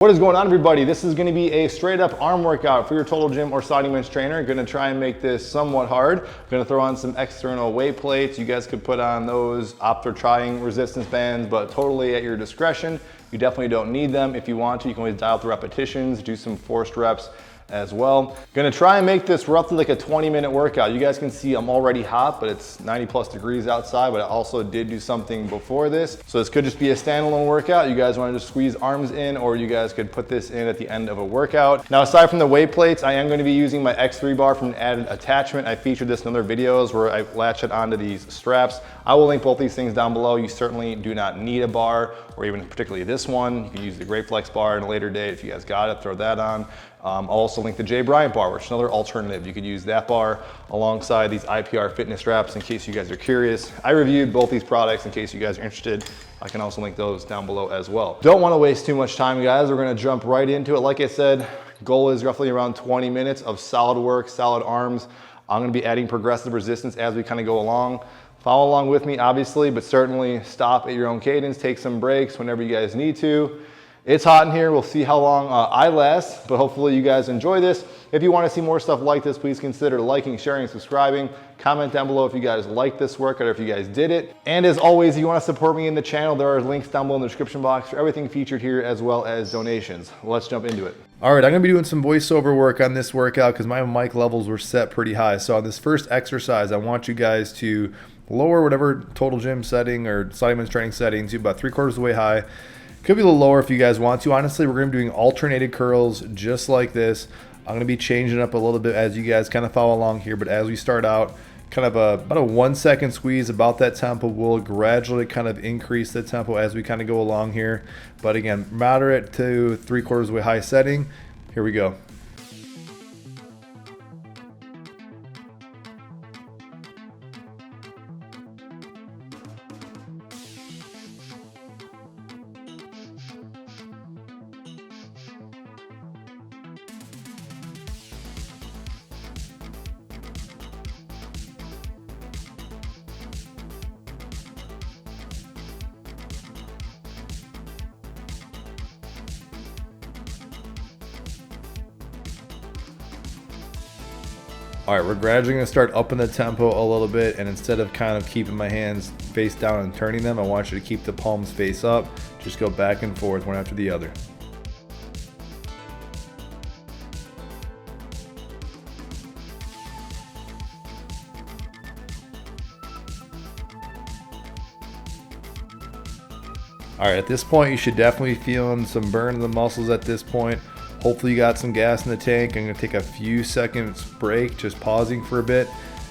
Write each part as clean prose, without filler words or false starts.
What is going on, everybody? This is going to be a straight up arm workout for your Total Gym or Side Men's trainer. Going to try and make this somewhat hard. Going to throw on some external weight plates. You guys could put on those, opt for trying resistance bands, but totally at your discretion. You definitely don't need them. If you want to, you can always dial up the repetitions, do some forced reps as well. Gonna try and make this roughly like a 20-minute workout. You guys can see I'm already hot, but it's 90 plus degrees outside, but I also did do something before this. So this could just be a standalone workout. You guys wanna just squeeze arms in, or you guys could put this in at the end of a workout. Now, aside from the weight plates, I am gonna be using my X3 bar from an added attachment. I featured this in other videos where I latch it onto these straps. I will link both these things down below. You certainly do not need a bar, or even particularly this one. You can use the Great Flex bar in a later date. If you guys got it, throw that on. I'll also link the Jay Bryant bar, which is another alternative. You could use that bar alongside these IPR fitness straps in case you guys are curious. I reviewed both these products in case you guys are interested. I can also link those down below as well. Don't want to waste too much time, guys. We're going to jump right into it. Like I said, goal is roughly around 20 minutes of solid work, solid arms. I'm going to be adding progressive resistance as we kind of go along. Follow along with me, obviously, but certainly stop at your own cadence. Take some breaks whenever you guys need to. It's hot in here. We'll see how long I last, but hopefully you guys enjoy this. If you want to see more stuff like this, please consider liking, sharing, subscribing. Comment down below if you guys like this workout or if you guys did it. And as always, if you want to support me in the channel, there are links down below in the description box for everything featured here, as well as donations. Let's jump into it. All right, I'm going to be doing some voiceover work on this workout because my mic levels were set pretty high. So on this first exercise, I want you guys to lower whatever Total Gym setting or Side Men's training setting to about 3/4 of the way high. Could be a little lower if you guys want to. Honestly, we're going to be doing alternated curls just like this. I'm going to be changing up a little bit as you guys kind of follow along here. But as we start out, kind of about a 1 second squeeze, about that tempo. We'll gradually kind of increase the tempo as we kind of go along here. But again, moderate to 3/4 of the way high setting. Here we go. All right, we're gradually gonna start upping the tempo a little bit, and instead of kind of keeping my hands face down and turning them, I want you to keep the palms face up. Just go back and forth one after the other. All right, at this point, you should definitely be feeling some burn in the muscles at this point. Hopefully you got some gas in the tank. I'm gonna take a few seconds break, just pausing for a bit,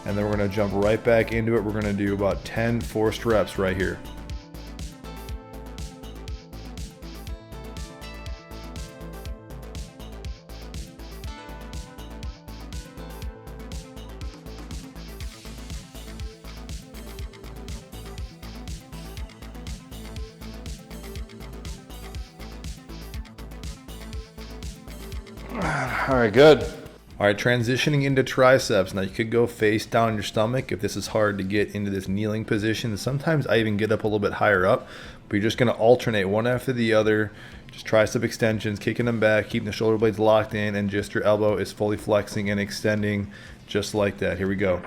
and then we're gonna jump right back into it. We're gonna do about 10 forced reps right here. All right, good. All right, transitioning into triceps. Now you could go face down on your stomach if this is hard to get into this kneeling position. Sometimes I even get up a little bit higher up, but you're just gonna alternate one after the other. Just tricep extensions, kicking them back, keeping the shoulder blades locked in, and just your elbow is fully flexing and extending just like that. Here we go.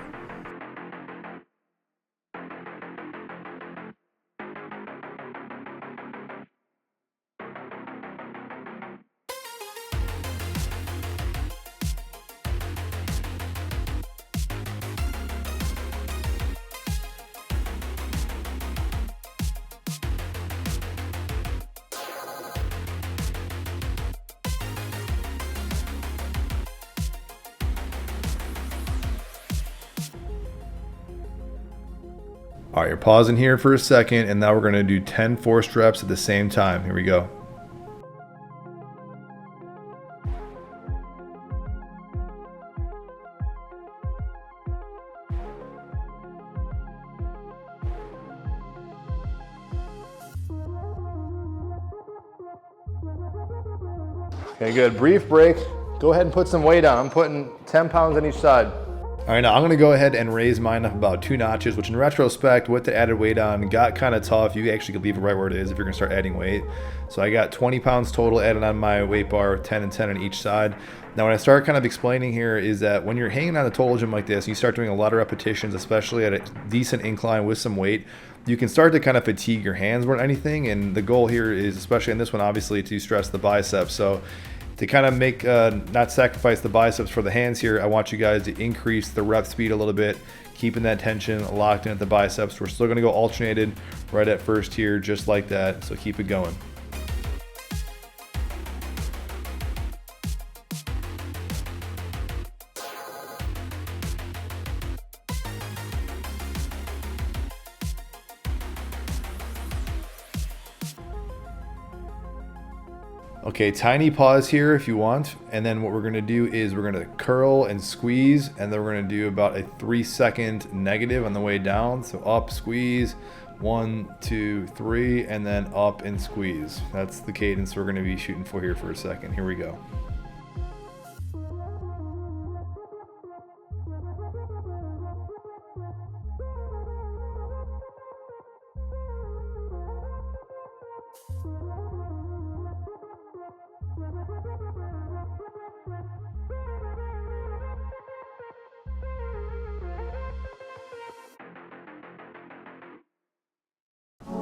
All right, you're pausing here for a second, and now we're gonna do 10 forced reps at the same time. Here we go. Okay, good. Brief break. Go ahead and put some weight on. I'm putting 10 pounds on each side. All right, now I'm gonna go ahead and raise mine up about 2 notches, which in retrospect, with the added weight on, got kind of tough. You actually could leave it right where it is if you're gonna start adding weight. So I got 20 pounds total added on my weight bar, 10 and 10 on each side. Now when I start kind of explaining here is that when you're hanging on a total gym like this, you start doing a lot of repetitions, especially at a decent incline with some weight, you can start to kind of fatigue your hands more than anything. And the goal here is, especially in this one, obviously to stress the biceps. So to kind of make, not sacrifice the biceps for the hands here, I want you guys to increase the rep speed a little bit, keeping that tension locked in at the biceps. We're still gonna go alternated right at first here, just like that, so keep it going. Okay, tiny pause here if you want, and then what we're gonna do is we're gonna curl and squeeze, and then we're gonna do about a 3-second negative on the way down. So up, squeeze, 1, 2, 3, and then up and squeeze. That's the cadence we're gonna be shooting for here for a second. Here we go.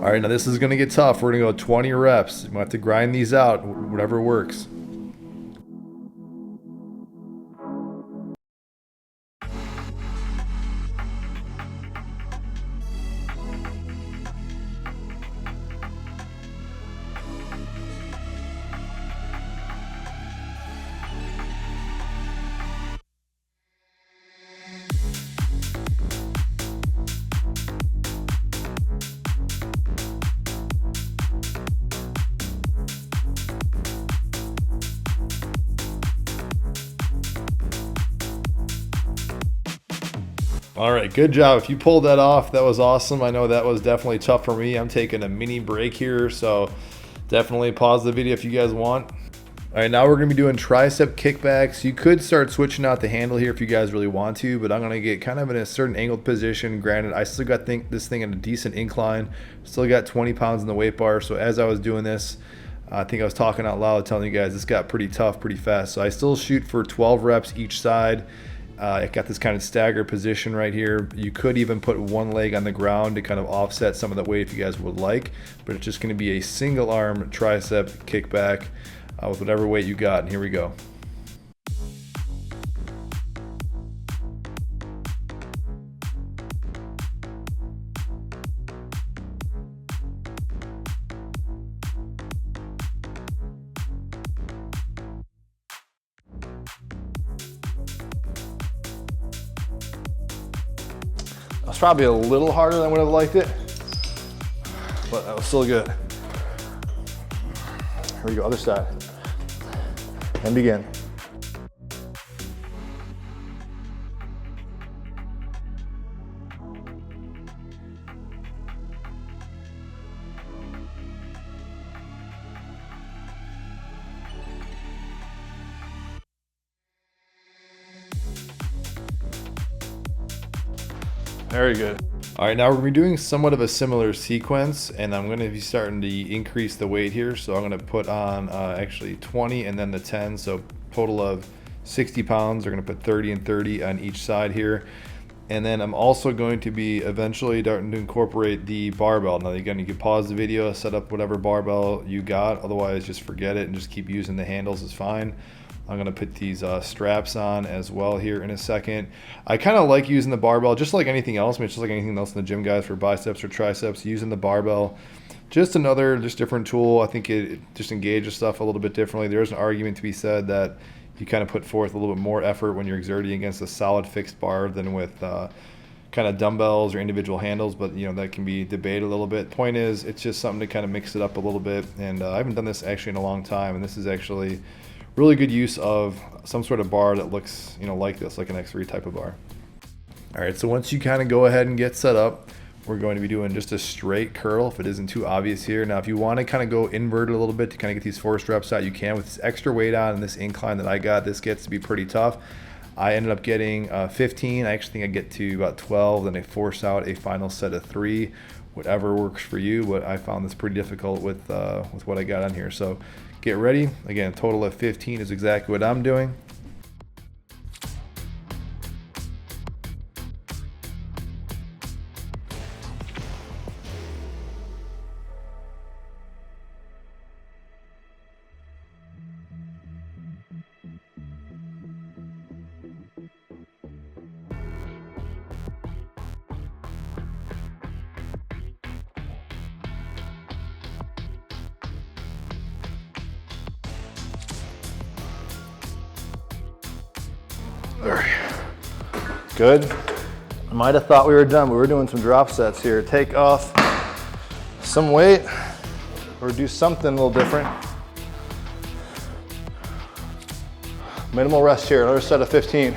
All right, now this is gonna get tough. We're gonna go 20 reps. We're gonna have to grind these out, whatever works. All right, good job. If you pulled that off, that was awesome. I know that was definitely tough for me. I'm taking a mini break here, so definitely pause the video if you guys want. All right, now we're gonna be doing tricep kickbacks. You could start switching out the handle here if you guys really want to, but I'm gonna get kind of in a certain angled position. Granted, I still got this thing in a decent incline. Still got 20 pounds in the weight bar, so as I was doing this, I think I was talking out loud telling you guys this got pretty tough pretty fast. So I still shoot for 12 reps each side. It got this kind of staggered position right here. You could even put one leg on the ground to kind of offset some of the weight if you guys would like, but it's just gonna be a single arm tricep kickback with whatever weight you got, and here we go. That was probably a little harder than I would have liked it, but that was still good. Here we go, other side. And begin. Very good. All right, now we're gonna be doing somewhat of a similar sequence, and I'm gonna be starting to increase the weight here. So I'm gonna put on actually 20 and then the 10, so total of 60 pounds. We're gonna put 30 and 30 on each side here. And then I'm also going to be eventually starting to incorporate the barbell. Now again, you can pause the video, set up whatever barbell you got, otherwise just forget it and just keep using the handles is fine. I'm gonna put these straps on as well here in a second. I kind of like using the barbell, just like anything else. I mean, it's just like anything else in the gym, guys, for biceps or triceps, using the barbell. Just different tool. I think it just engages stuff a little bit differently. There's an argument to be said that you kind of put forth a little bit more effort when you're exerting against a solid fixed bar than with kind of dumbbells or individual handles, but you know, that can be debated a little bit. Point is, it's just something to kind of mix it up a little bit. And I haven't done this actually in a long time, and this is actually really good use of some sort of bar that looks, you know, like this, like an X3 type of bar. All right, so once you kind of go ahead and get set up, we're going to be doing just a straight curl if it isn't too obvious here. Now, if you want to kind of go inverted a little bit to kind of get these forced reps out, you can. With this extra weight on and this incline that I got, this gets to be pretty tough. I ended up getting 15. I actually think I get to about 12, then I force out a final set of 3. Whatever works for you, but I found this pretty difficult with what I got on here. So get ready. Again, a total of 15 is exactly what I'm doing. Good. I might have thought we were done, but we're doing some drop sets here. Take off some weight or do something a little different. Minimal rest here, another set of 15.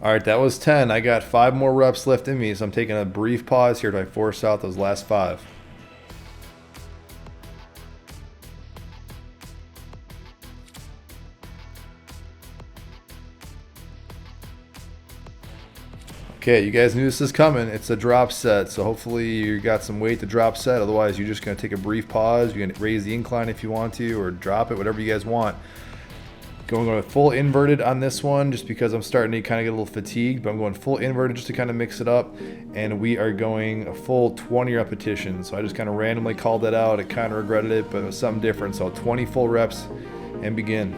All right, that was 10. I got 5 more reps left in me, so I'm taking a brief pause here to force out those last 5. Okay, you guys knew this is coming. It's a drop set, so hopefully you got some weight to drop set. Otherwise, you're just going to take a brief pause. You're going to raise the incline if you want to, or drop it, whatever you guys want. Going full inverted on this one just because I'm starting to kind of get a little fatigued, but I'm going full inverted just to kind of mix it up. And we are going a full 20 repetitions. So I just kind of randomly called that out. I kind of regretted it, but it was something different. So 20 full reps and begin.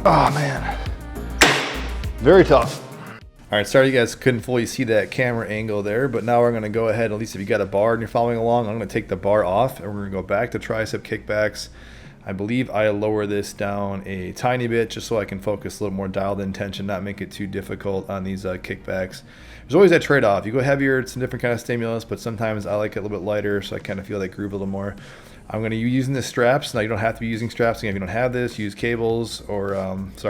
Oh man, very tough. All right, sorry you guys couldn't fully see that camera angle there, but now we're gonna go ahead, at least if you got a bar and you're following along, I'm gonna take the bar off and we're gonna go back to tricep kickbacks. I believe I lower this down a tiny bit just so I can focus a little more dialed in tension, not make it too difficult on these kickbacks. There's always that trade-off. You go heavier, it's some different kind of stimulus, but sometimes I like it a little bit lighter so I kind of feel that groove a little more. I'm going to be using the straps. Now you don't have to be using straps. Again, if you don't have this, use cables or,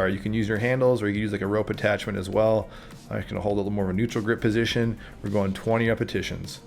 you can use your handles or you can use like a rope attachment as well. I'm just going to hold a little more of a neutral grip position. We're going 20 repetitions.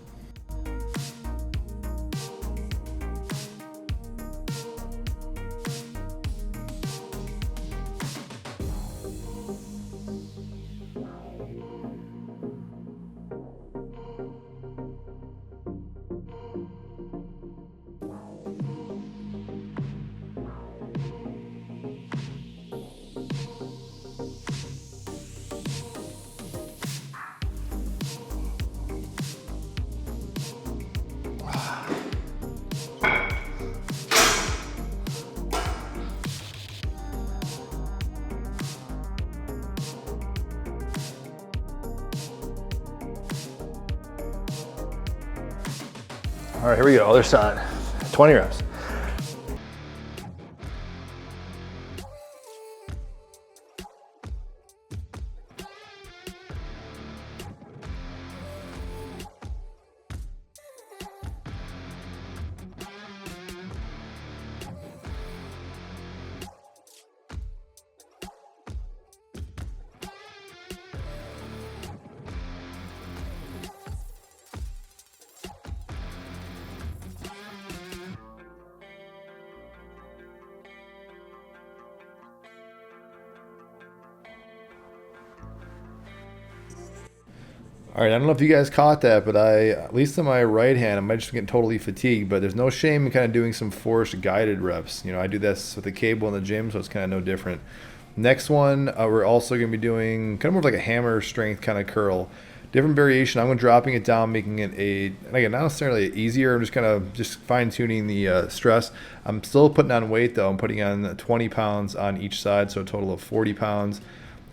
All right, here we go, other side. 20 reps. All right, I don't know if you guys caught that, but at least on my right hand, I might just get totally fatigued, but there's no shame in kind of doing some forced guided reps. You know, I do this with the cable in the gym, so it's kind of no different. Next one, we're also going to be doing kind of more like a hammer strength kind of curl. different variation. I'm dropping it down, making it again, not necessarily easier. I'm just kind of fine tuning the stress. I'm still putting on weight though. I'm putting on 20 pounds on each side, so a total of 40 pounds.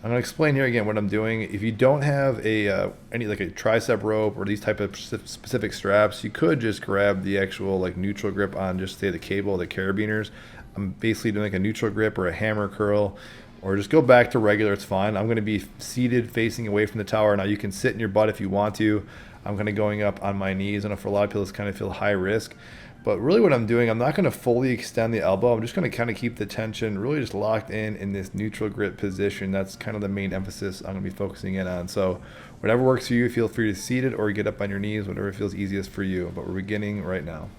I'm going to explain here again what I'm doing. If you don't have any like a tricep rope or these type of specific straps, you could just grab the actual like neutral grip on just say the cable, the carabiners. I'm basically doing like a neutral grip or a hammer curl, or just go back to regular. It's fine. I'm going to be seated facing away from the tower. Now you can sit in your butt if you want to. I'm kind of going up on my knees. I know for a lot of people this kind of feel high risk. But really what I'm doing, I'm not going to fully extend the elbow. I'm just going to kind of keep the tension really just locked in this neutral grip position. That's kind of the main emphasis I'm going to be focusing in on. So whatever works for you, feel free to seat it or get up on your knees, whatever feels easiest for you. But we're beginning right now.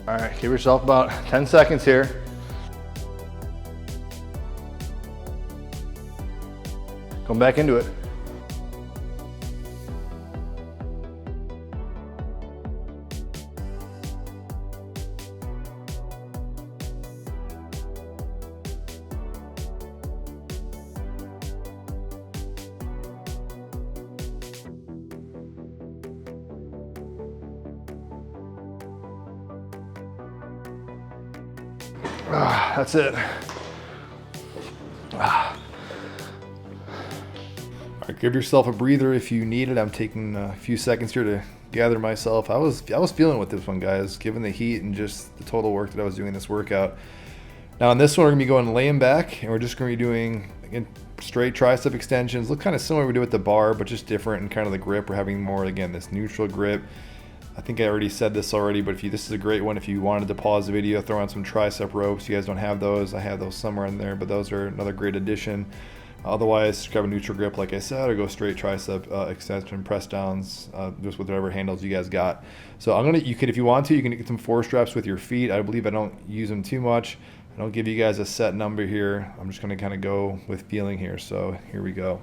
All right, give yourself about 10 seconds here. Come back into it. That's it. All right, give yourself a breather if you need it. I'm taking a few seconds here to gather myself. I was feeling with this one, guys, given the heat and just the total work that I was doing in this workout. Now on this one, we're gonna be going laying back, and we're just gonna be doing, again, straight tricep extensions. Look kind of similar to what we do with the bar, but just different in kind of the grip. We're having more, again, this neutral grip. I think I already said this already, but this is a great one. If you wanted to pause the video, throw on some tricep ropes. You guys don't have those. I have those somewhere in there, but those are another great addition. Otherwise, grab a neutral grip, like I said, or go straight tricep extension press downs, just with whatever handles you guys got. So if you want to, you can get some four straps with your feet. I believe I don't use them too much. I don't give you guys a set number here. I'm just gonna kind of go with feeling here. So here we go.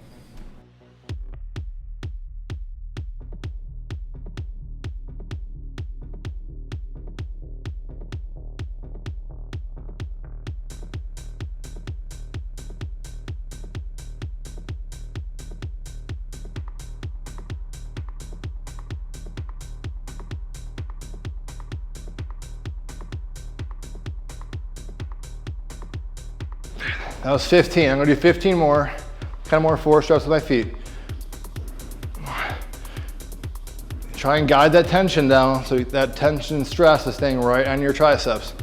That was 15. I'm gonna do 15 more, kind of more four straps with my feet. Try and guide that tension down so that tension and stress is staying right on your triceps.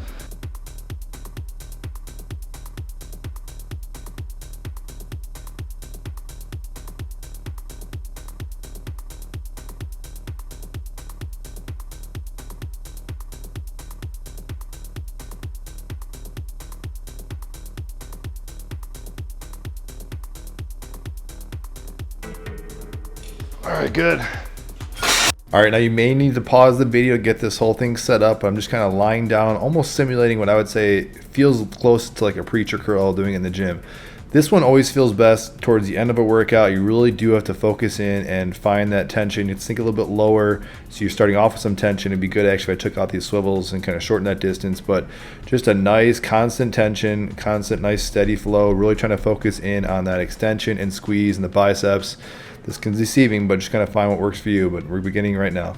All right, good. All right, now you may need to pause the video to get this whole thing set up. I'm just kind of lying down, almost simulating what I would say feels close to like a preacher curl doing in the gym. This one always feels best towards the end of a workout. You really do have to focus in and find that tension. You sink a little bit lower, so you're starting off with some tension. It'd be good actually if I took out these swivels and kind of shorten that distance, but just a nice constant tension, constant nice steady flow, really trying to focus in on that extension and squeeze in the biceps. This can be deceiving, but just kind of find what works for you. But we're beginning right now.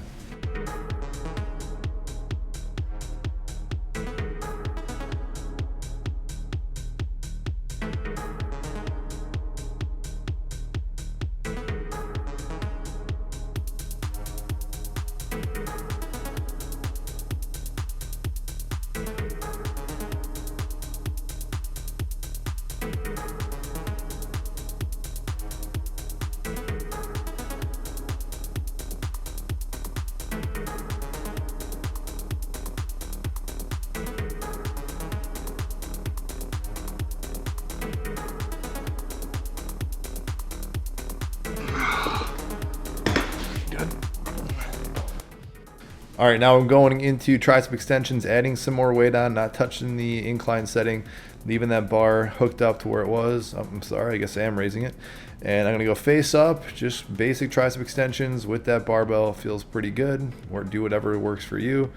All right, now I'm going into tricep extensions, adding some more weight on, not touching the incline setting, leaving that bar hooked up to where it was. Oh, I'm sorry, I guess I am raising it. And I'm gonna go face up, just basic tricep extensions with that barbell. Feels pretty good, or do whatever works for you.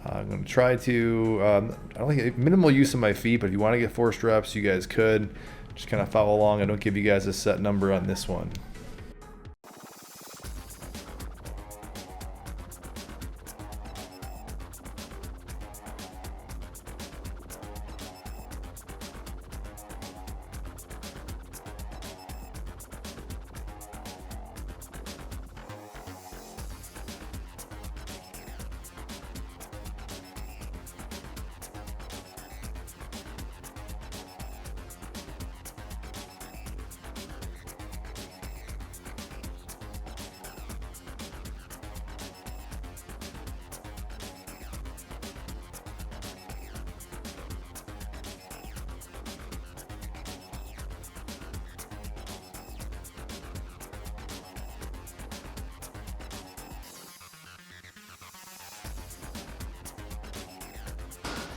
I'm gonna try to, I don't think minimal use of my feet, but if you wanna get forced reps, you guys could. Just kind of follow along. I don't give you guys a set number on this one.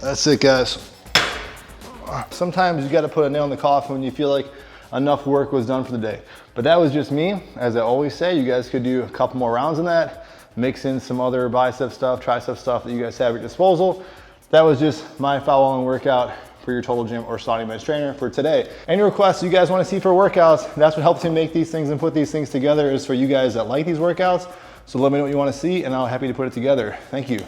That's it, guys. Sometimes you got to put a nail in the coffin when you feel like enough work was done for the day. But that was just me. As I always say, you guys could do a couple more rounds in that, mix in some other bicep stuff, tricep stuff that you guys have at your disposal. That was just my follow-along workout for your Total Gym or Saudi Men's Trainer for today. Any requests you guys want to see for workouts, that's what helps me make these things and put these things together, is for you guys that like these workouts. So let me know what you want to see and I'm happy to put it together. Thank you.